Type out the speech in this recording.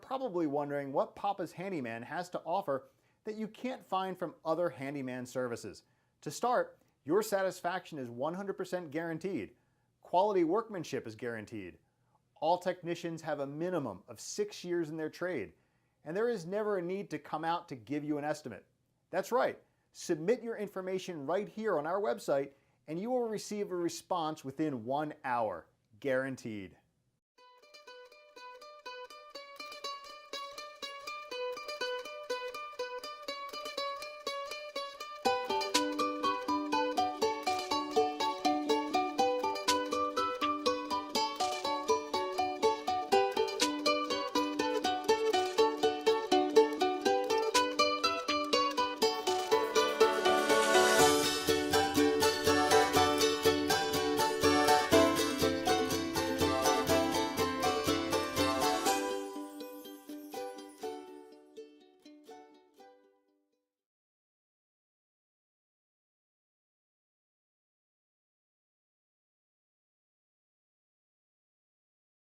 probably wondering what Papa's Handyman has to offer that you can't find from other handyman services. To start, your satisfaction is 100% guaranteed. Quality workmanship is guaranteed. All technicians have a minimum of 6 years in their trade, and there is never a need to come out to give you an estimate. That's right, submit your information right here on our website and you will receive a response within 1 hour, guaranteed.